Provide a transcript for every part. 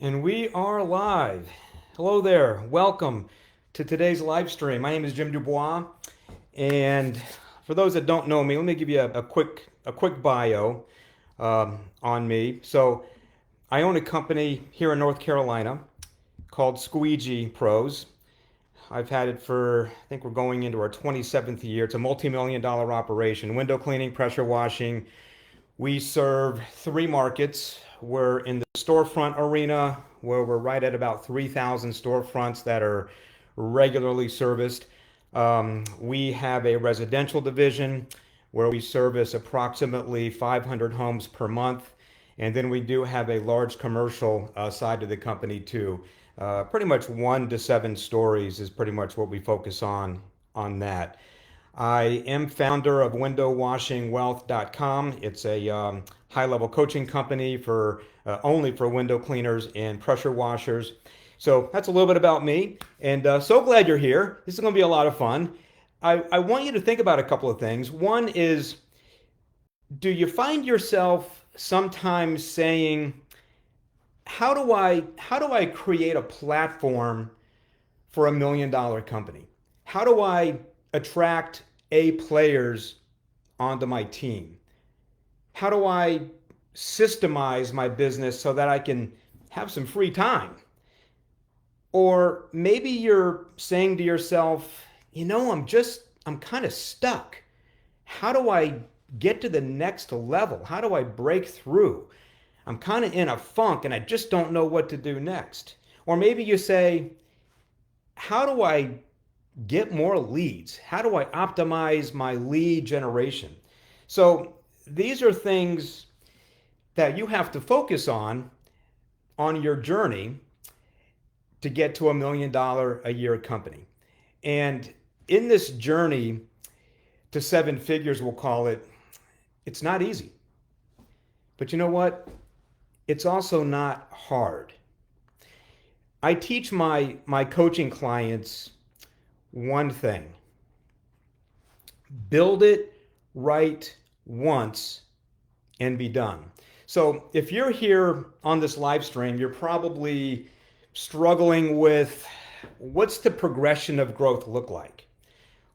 And we are live. Hello there. Welcome to today's live stream. My name is Jim Dubois, and for those that don't know me, let me give you a quick bio on me. So, I own a company here in North Carolina called Squeegee Pros. I've had it for, I think we're going into our 27th year. It's a multi-million dollar operation: window cleaning, pressure washing. We serve three markets. We're in the storefront arena, where we're right at about 3,000 storefronts that are regularly serviced. We have a residential division where we service approximately 500 homes per month. And then we do have a large commercial side to the company too. Pretty much 1 to 7 stories is pretty much what we focus on that. I am founder of windowwashingwealth.com. It's a high-level coaching company for only for window cleaners and pressure washers. So that's a little bit about me, and so glad you're here. This is going to be a lot of fun. I want you to think about a couple of things. One is, do you find yourself sometimes saying, how do I create a platform for $1 million company? How do I attract A players onto my team? How do I systemize my business so that I can have some free time? Or maybe you're saying to yourself, I'm kind of stuck. How do I get to the next level? How do I break through? I'm kind of in a funk and I just don't know what to do next. Or maybe you say, how do I get more leads? How do I optimize my lead generation? So these are things that you have to focus on your journey to get to $1 million a year company. And in this journey to 7 figures, we'll call it, it's not easy. But you know what? It's also not hard. I teach my coaching clients one thing: build it right once and be done. So if you're here on this live stream, you're probably struggling with, what's the progression of growth look like?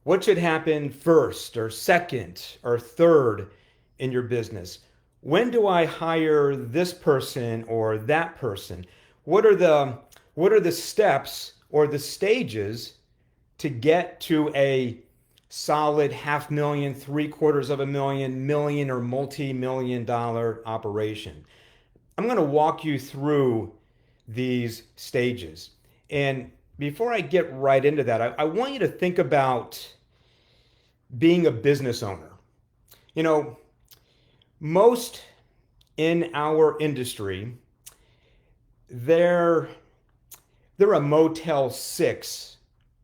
What should happen first or second or third in your business? When do I hire this person or that person? What are the steps or the stages to get to a solid 500,000, 750,000, million, or multi-million dollar operation? I'm going to walk you through these stages. And before I get right into that, I want you to think about being a business owner. You know, most in our industry, they're a Motel 6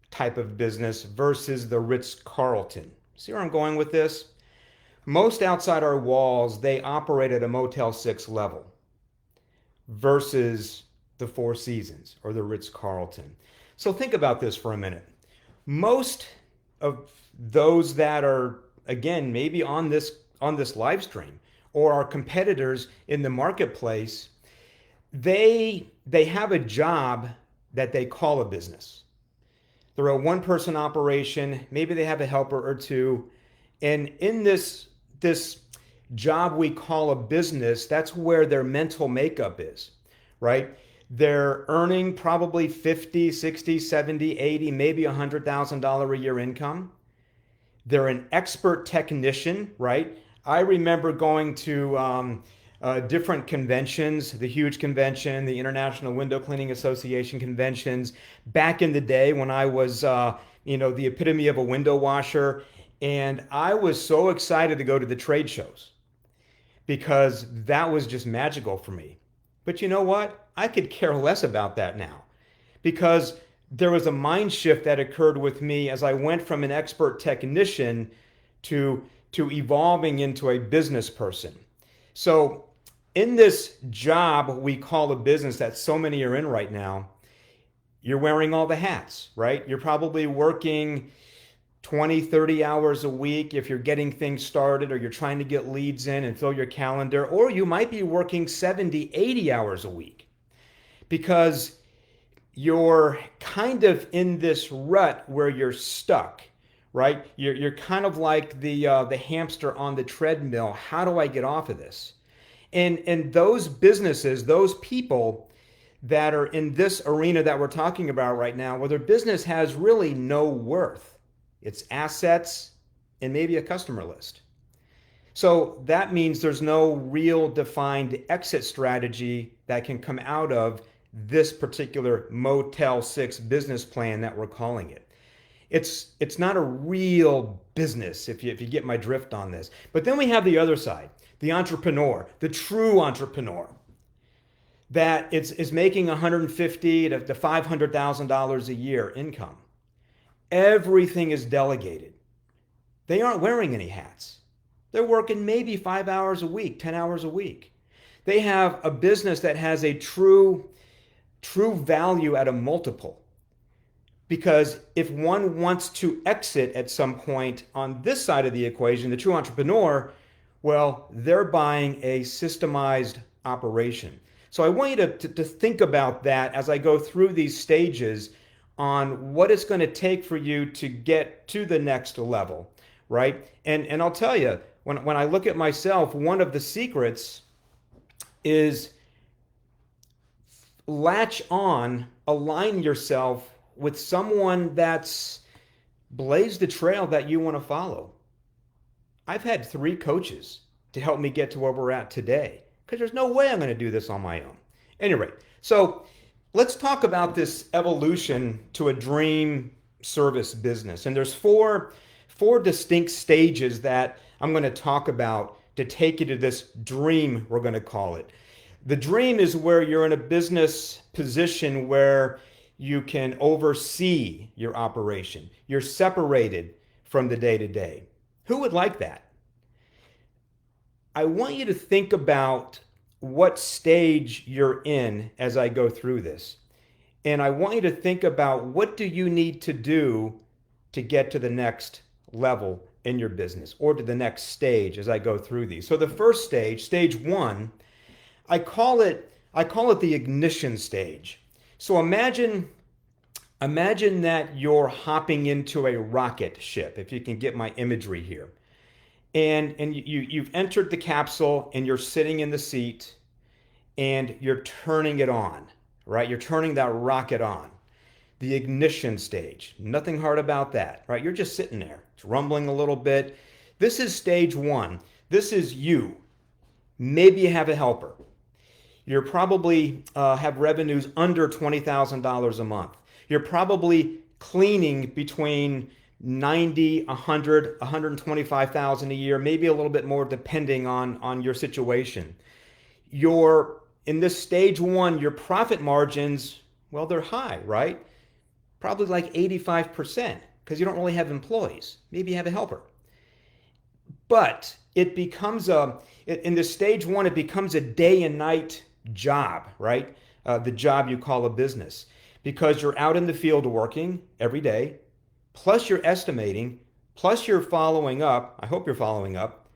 type of business versus the Ritz-Carlton. See where I'm going with this? Most outside our walls, they operate at a Motel 6 level versus the Four Seasons or the Ritz-Carlton. So think about this for a minute. Most of those that are, again, maybe on this live stream or our competitors in the marketplace, they have a job that they call a business. They're a one-person operation. Maybe they have a helper or two. And in this job we call a business, that's where their mental makeup is, right? They're earning probably 50, 60, 70, 80, maybe $100,000 a year income. They're an expert technician, right? I remember going to different conventions, the huge convention, the International Window Cleaning Association conventions, back in the day when I was, the epitome of a window washer. And I was so excited to go to the trade shows because that was just magical for me. But you know what? I could care less about that now because there was a mind shift that occurred with me as I went from an expert technician to evolving into a business person. So in this job we call a business that so many are in right now, you're wearing all the hats, right? You're probably working 20, 30 hours a week if you're getting things started or you're trying to get leads in and fill your calendar, or you might be working 70, 80 hours a week because you're kind of in this rut where you're stuck, right? You're kind of like the hamster on the treadmill. How do I get off of this? And those businesses, those people that are in this arena that we're talking about right now, where their business has really no worth, it's assets and maybe a customer list. So that means there's no real defined exit strategy that can come out of this particular Motel 6 business plan that we're calling it. It's not a real business if you get my drift on this. But then we have the other side, the entrepreneur, the true entrepreneur that is making $150,000 to $500,000 a year income. Everything is delegated. They aren't wearing any hats. They're working maybe 5 hours a week, 10 hours a week. They have a business that has a true value at a multiple. Because if one wants to exit at some point on this side of the equation, the true entrepreneur, well, they're buying a systemized operation. So I want you to think about that as I go through these stages on what it's going to take for you to get to the next level, right? And I'll tell you, when I look at myself, one of the secrets is latch on, align yourself with someone that's blazed the trail that you want to follow. I've had 3 coaches to help me get to where we're at today because there's no way I'm going to do this on my own. Anyway, so let's talk about this evolution to a dream service business. And there's four distinct stages that I'm going to talk about to take you to this dream, we're going to call it. The dream is where you're in a business position where you can oversee your operation. You're separated from the day-to-day. Who would like that? I want you to think about what stage you're in as I go through this. And I want you to think about what do you need to do to get to the next level in your business or to the next stage as I go through these. So the first stage, stage 1, I call it the ignition stage. So imagine that you're hopping into a rocket ship, if you can get my imagery here. And you've entered the capsule and you're sitting in the seat and you're turning it on, right? You're turning that rocket on. The ignition stage. Nothing hard about that, right? You're just sitting there. It's rumbling a little bit. This is stage 1. This is you. Maybe you have a helper. You're probably have revenues under $20,000 a month. You're probably cleaning between 90, 100, 125,000 a year, maybe a little bit more depending on your situation. In this stage 1, your profit margins, well, they're high, right? Probably like 85% because you don't really have employees. Maybe you have a helper. But it becomes in this stage 1, it becomes a day and night job, right? The job you call a business because you're out in the field working every day, plus you're estimating, plus you're following up. I hope you're following up.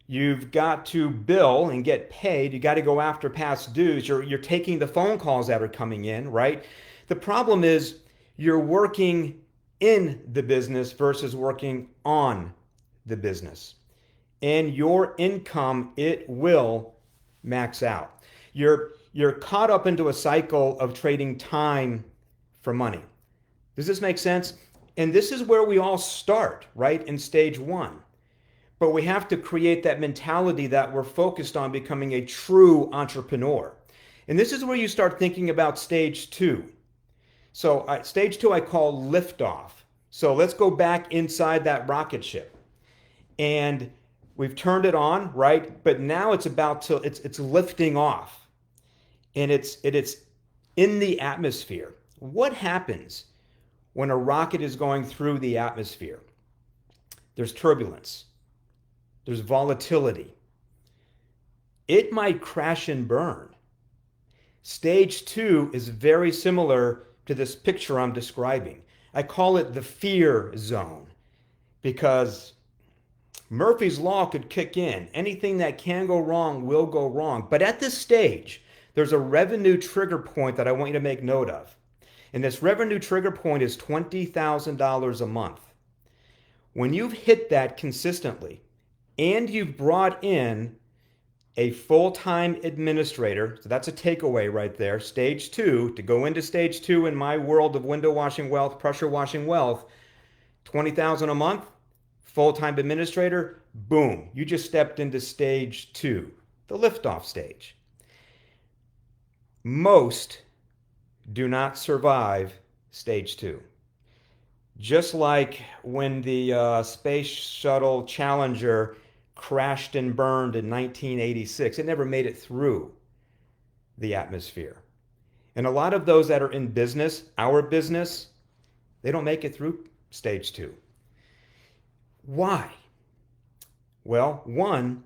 You've got to bill and get paid. You got to go after past dues. You're taking the phone calls that are coming in, right? The problem is you're working in the business versus working on the business. And your income, it will max out. You're caught up into a cycle of trading time for money. Does this make sense? And this is where we all start, right? In stage 1. But we have to create that mentality that we're focused on becoming a true entrepreneur. And this is where you start thinking about stage 2. So stage 2 I call liftoff. So let's go back inside that rocket ship. And we've turned it on, right? But now it's lifting off. And it's in the atmosphere. What happens when a rocket is going through the atmosphere? There's turbulence. There's volatility. It might crash and burn. Stage 2 is very similar to this picture I'm describing. I call it the fear zone because Murphy's Law could kick in. Anything that can go wrong will go wrong. But at this stage, there's a revenue trigger point that I want you to make note of. And this revenue trigger point is $20,000 a month. When you've hit that consistently and you've brought in a full-time administrator, so that's a takeaway right there. Stage two, to go into stage two in my world of window washing wealth, pressure washing wealth, 20,000 a month, full-time administrator, boom, you just stepped into stage two, the liftoff stage. Most do not survive stage two. Just like when the Space Shuttle Challenger crashed and burned in 1986, it never made it through the atmosphere. And a lot of those that are in business, our business, they don't make it through stage two. Why? Well, one,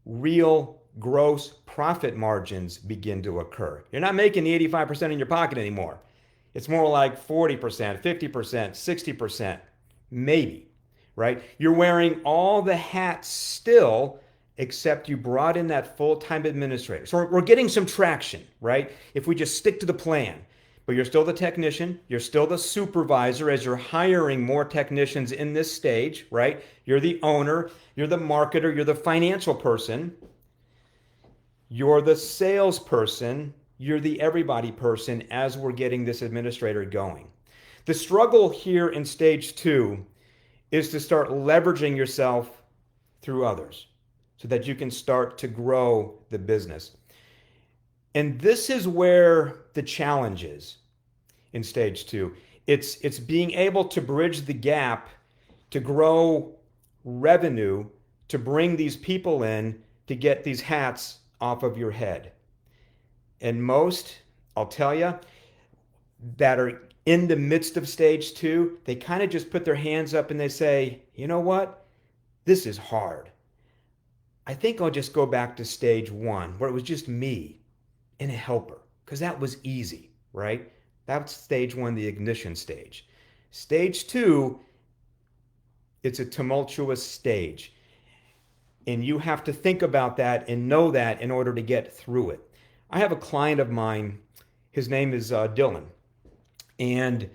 real gross profit margins begin to occur. You're not making the 85% in your pocket anymore. It's more like 40%, 50%, 60%, maybe, right? You're wearing all the hats still, except you brought in that full-time administrator. So we're getting some traction, right? If we just stick to the plan. But you're still the technician, you're still the supervisor as you're hiring more technicians in this stage, right? You're the owner, you're the marketer, you're the financial person, you're the salesperson, you're the everybody person as we're getting this administrator going. The struggle here in stage two is to start leveraging yourself through others so that you can start to grow the business. And this is where the challenge is in stage two. It's being able to bridge the gap to grow revenue, to bring these people in, to get these hats off of your head. And most, I'll tell you, that are in the midst of stage two, they kind of just put their hands up and they say, you know what? This is hard. I think I'll just go back to stage one where it was just me and a helper, because that was easy, right? That's stage one, the ignition stage. Stage two, it's a tumultuous stage. And you have to think about that and know that in order to get through it. I have a client of mine, his name is Dylan, and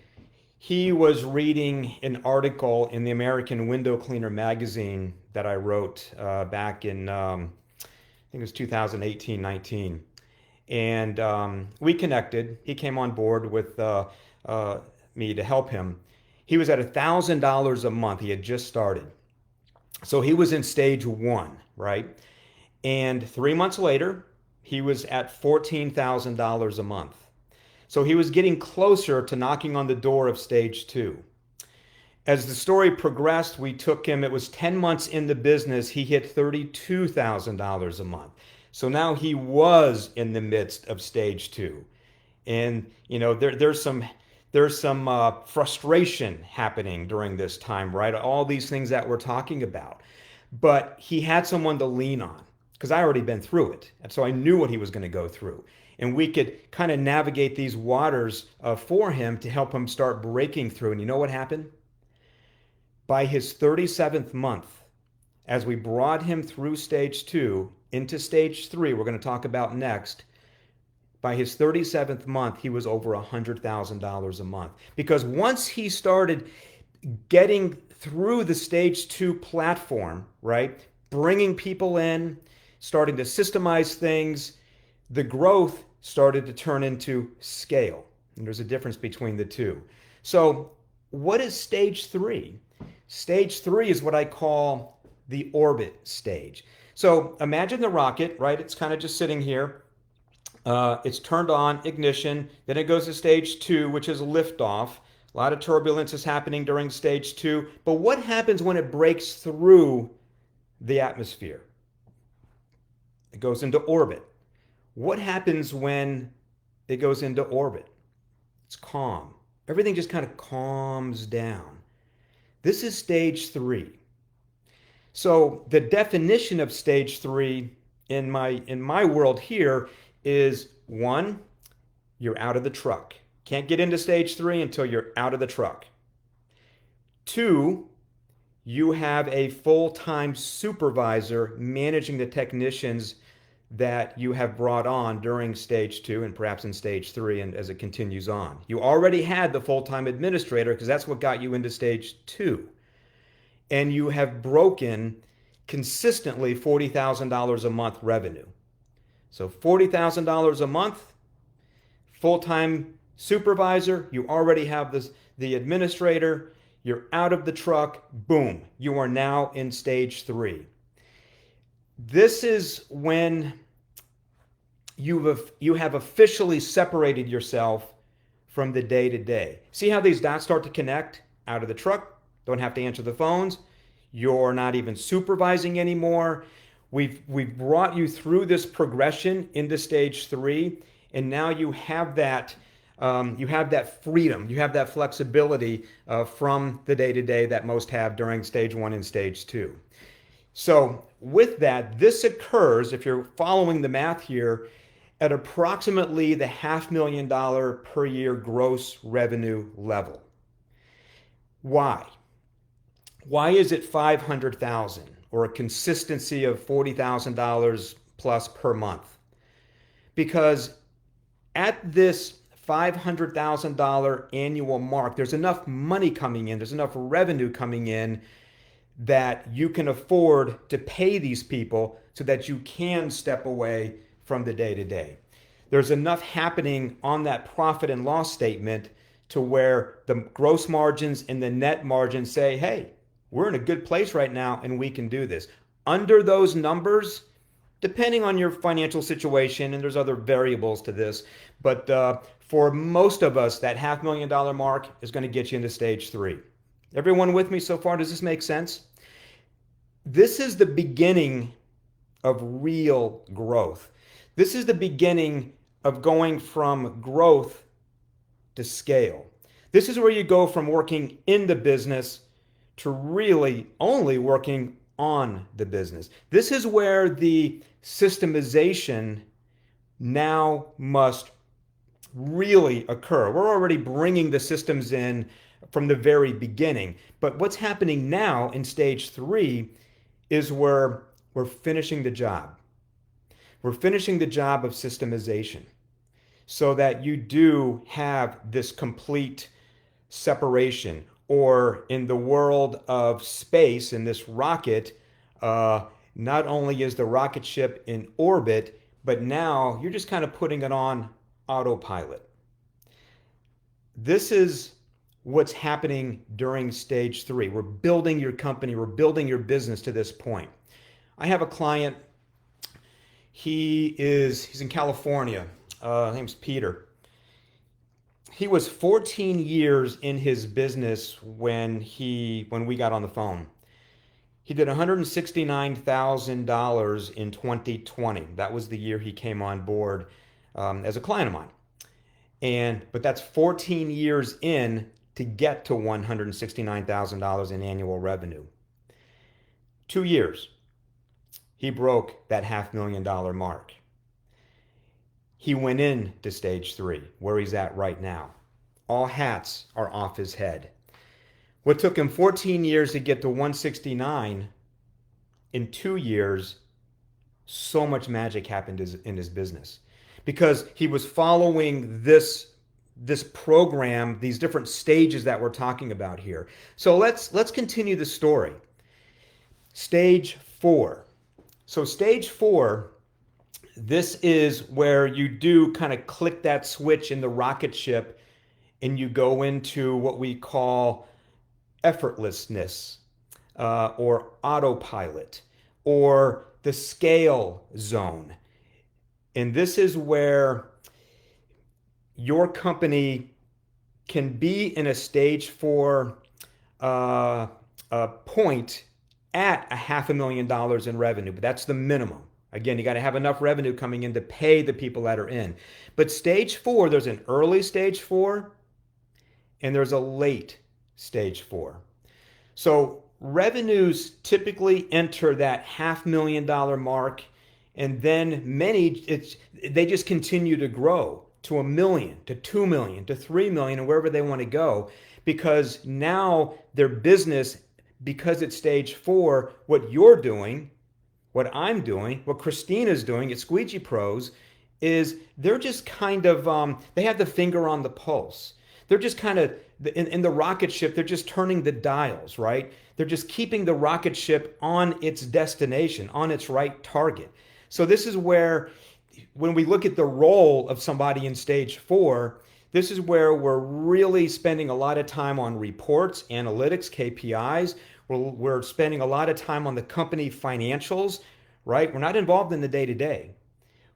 he was reading an article in the American Window Cleaner magazine that I wrote back in, I think it was 2018-19. And we connected. He came on board with me to help him. He was at $1,000 a month. He had just started. So he was in stage one, right? And 3 months later, he was at $14,000 a month. So he was getting closer to knocking on the door of stage two. As the story progressed, we took him, it was 10 months in the business, he hit $32,000 a month. So now he was in the midst of stage two. And, you know, there's some frustration happening during this time, right? All these things that we're talking about. But he had someone to lean on because I already been through it. And so I knew what he was going to go through. And we could kind of navigate these waters for him to help him start breaking through. And you know what happened? By his 37th month, as we brought him through stage two into stage three, we're going to talk about next, by his 37th month, he was over $100,000 a month. Because once he started getting through the stage two platform, right, bringing people in, starting to systemize things, the growth started to turn into scale. And there's a difference between the two. So what is stage three? Stage three is what I call the orbit stage. So imagine the rocket, right? It's kind of just sitting here. It's turned on, ignition. Then it goes to stage two, which is liftoff. A lot of turbulence is happening during stage two. But what happens when it breaks through the atmosphere? It goes into orbit. What happens when it goes into orbit? It's calm. Everything just kind of calms down. This is stage three. So the definition of stage three in my world here is one, you're out of the truck. Can't get into stage three until you're out of the truck. Two, you have a full-time supervisor managing the technicians that you have brought on during stage 2 and perhaps in stage 3 and as it continues on. You already had the full-time administrator because that's what got you into stage 2. And you have broken consistently $40,000 a month revenue. So $40,000 a month, full-time supervisor, you already have the administrator, you're out of the truck, boom, you are now in stage 3. This is when you have officially separated yourself from the day-to-day. See how these dots start to connect? Out of the truck, don't have to answer the phones. You're not even supervising anymore. We've brought you through this progression into stage 3, and now you have that freedom, you have that flexibility from the day-to-day that most have during stage 1 and stage 2. So with that, this occurs, if you're following the math here, at approximately the $500,000 per year gross revenue level. Why? Why is it $500,000 or a consistency of $40,000 plus per month? Because at this $500,000 annual mark, there's enough money coming in, there's enough revenue coming in that you can afford to pay these people so that you can step away from the day-to-day. There's enough happening on that profit and loss statement to where the gross margins and the net margins say, hey, we're in a good place right now and we can do this. Under those numbers, depending on your financial situation, and there's other variables to this, but for most of us, that $500,000 mark is going to get you into stage 3. Everyone with me so far? Does this make sense? This is the beginning of real growth. This is the beginning of going from growth to scale. This is where you go from working in the business to really only working on the business. This is where the systemization now must really occur. We're already bringing the systems in from the very beginning, but what's happening now in stage 3 is where we're finishing the job. We're finishing the job of systemization so that you do have this complete separation, or in the world of space, in this rocket, not only is the rocket ship in orbit, but now you're just kind of putting it on autopilot. This is what's happening during stage 3. We're building your company, we're building your business to this point. I have a client, he's in California, his name's Peter. He was 14 years in his business when we got on the phone. He did $169,000 in 2020. That was the year he came on board as a client of mine. But that's 14 years in to get to $169,000 in annual revenue. 2 years, he broke that $500,000 mark. He went into stage 3, where he's at right now. All hats are off his head. What took him 14 years to get to 169, in 2 years, so much magic happened in his business. Because he was following this program, these different stages that we're talking about here. So let's continue the story. Stage 4. So stage 4, this is where you do kind of click that switch in the rocket ship and you go into what we call effortlessness, or autopilot, or the scale zone. And this is where your company can be in a stage 4 point at $500,000 in revenue, but that's the minimum. Again, you got to have enough revenue coming in to pay the people that are in. But stage 4, there's an early stage 4 and there's a late stage 4. So revenues typically enter that $500,000 mark, and then they just continue to grow to $1 million, to $2 million, to $3 million, and wherever they want to go, because now their business, because it's stage 4, what you're doing What I'm doing, what Christina's doing at Squeegee Pros, is they're just kind of, they have the finger on the pulse. They're just kind of, in the rocket ship, they're just turning the dials, right? They're just keeping the rocket ship on its destination, on its right target. So this is where, when we look at the role of somebody in stage 4, this is where we're really spending a lot of time on reports, analytics, KPIs. We're spending a lot of time on the company financials, right? We're not involved in the day to day.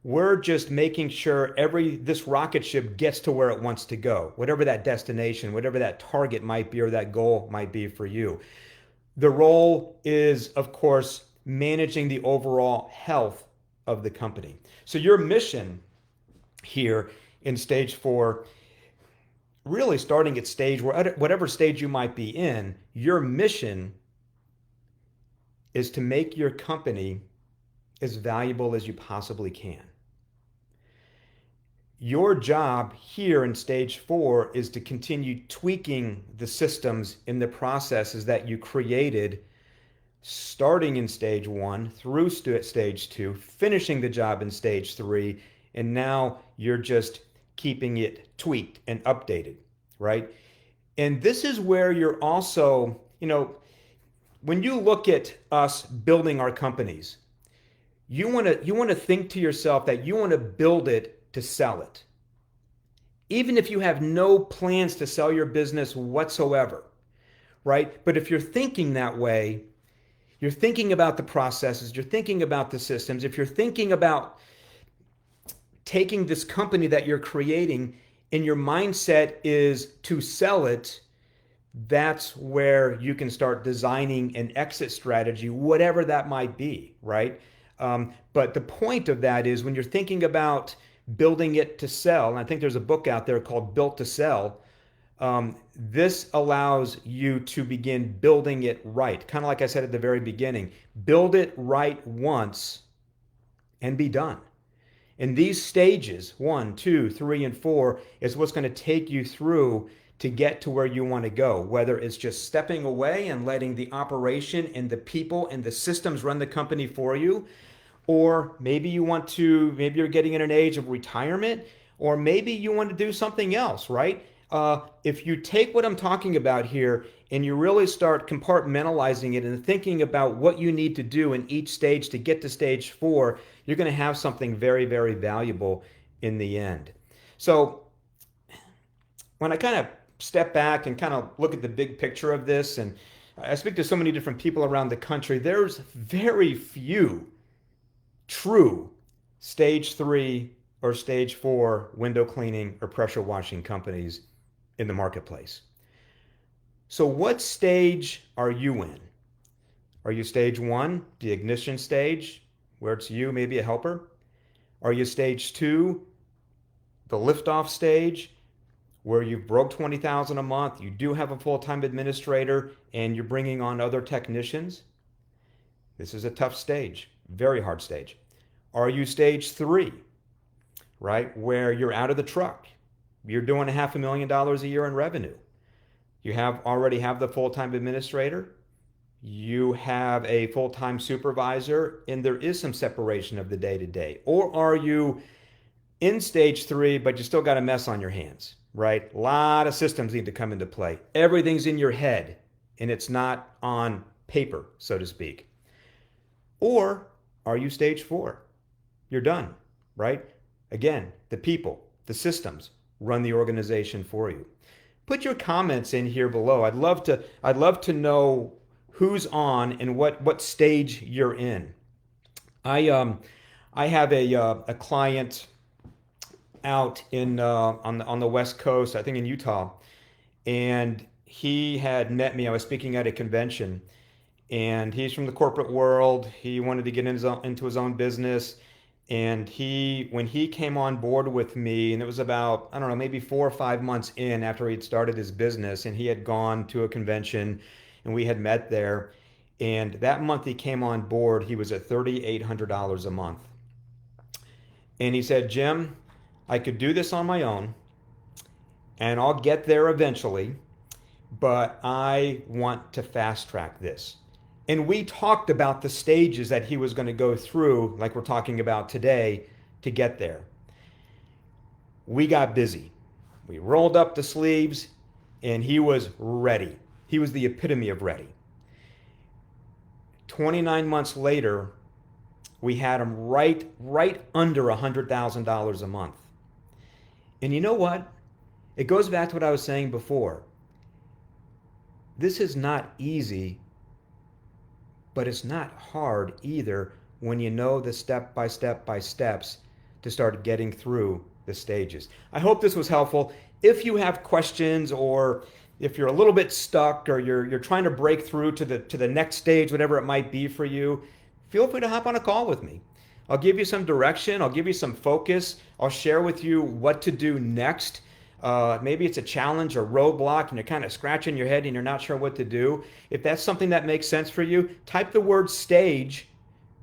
We're just making sure this rocket ship gets to where it wants to go, whatever that destination, whatever that target might be or that goal might be for you. The role is, of course, managing the overall health of the company. So your mission here in stage 4, really starting at stage, whatever stage you might be in, your mission is to make your company as valuable as you possibly can. Your job here in stage 4 is to continue tweaking the systems and the processes that you created starting in stage 1 through stage 2, finishing the job in stage 3, and now you're just keeping it tweaked and updated, right? And this is where you're also, when you look at us building our companies, you want to think to yourself that you want to build it to sell it. Even if you have no plans to sell your business whatsoever, right? But if you're thinking that way, you're thinking about the processes, you're thinking about the systems, if you're thinking about taking this company that you're creating and your mindset is to sell it, that's where you can start designing an exit strategy, whatever that might be, right? But the point of that is when you're thinking about building it to sell, and I think there's a book out there called Built to Sell, this allows you to begin building it right. Kind of like I said at the very beginning, build it right once and be done. And these stages, 1, 2, 3, and 4, is what's going to take you through to get to where you want to go, whether it's just stepping away and letting the operation and the people and the systems run the company for you, or maybe maybe you're getting in an age of retirement, or maybe you want to do something else, right? If you take what I'm talking about here and you really start compartmentalizing it and thinking about what you need to do in each stage to get to stage 4, you're going to have something very, very valuable in the end. So when I kind of step back and kind of look at the big picture of this, and I speak to so many different people around the country, there's very few true stage 3 or stage 4 window cleaning or pressure washing companies in the marketplace. So what stage are you in? Are you stage 1, the ignition stage, where it's you, maybe a helper? Are you stage 2, the liftoff stage, where you've broke $20,000 a month, you do have a full-time administrator, and you're bringing on other technicians? This is a tough stage, very hard stage. Are you stage 3, right, where you're out of the truck? You're doing $500,000 a year in revenue. You already have the full-time administrator. You have a full-time supervisor, and there is some separation of the day-to-day. Or are you in stage 3, but you still got a mess on your hands, right? A lot of systems need to come into play. Everything's in your head, and it's not on paper, so to speak. Or are you stage 4? You're done, right? Again, the people, the systems run the organization for you. Put your comments in here below. I'd love to know who's on and what stage you're in. I have a client out in on the West Coast, I think in Utah, and he had met me. I was speaking at a convention, and he's from the corporate world. He wanted to get into his own business. And when he came on board with me, and it was about, I don't know, maybe 4 or 5 months in after he'd started his business, and he had gone to a convention and we had met there. And that month he came on board, he was at $3,800 a month. And he said, Jim, I could do this on my own and I'll get there eventually, but I want to fast track this. And we talked about the stages that he was going to go through, like we're talking about today, to get there. We got busy. We rolled up the sleeves, and he was ready. He was the epitome of ready. 29 months later, we had him right under $100,000 a month. And you know what? It goes back to what I was saying before. This is not easy, but it's not hard either when you know the step by steps to start getting through the stages. I hope this was helpful. If you have questions, or if you're a little bit stuck, or you're trying to break through to the next stage, whatever it might be for you, feel free to hop on a call with me. I'll give you some direction. I'll give you some focus. I'll share with you what to do next. Maybe it's a challenge or roadblock and you're kind of scratching your head and you're not sure what to do. If that's something that makes sense for you, type the word stage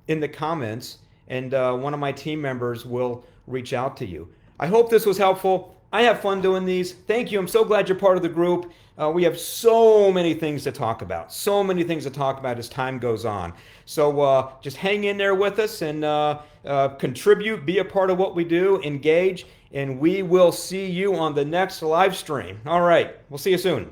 in the comments, and one of my team members will reach out to you. I hope this was helpful. I have fun doing these. Thank you. I'm so glad you're part of the group. We have so many things to talk about. So many things to talk about as time goes on. So just hang in there with us and contribute, be a part of what we do, engage, and we will see you on the next live stream. All right. We'll see you soon.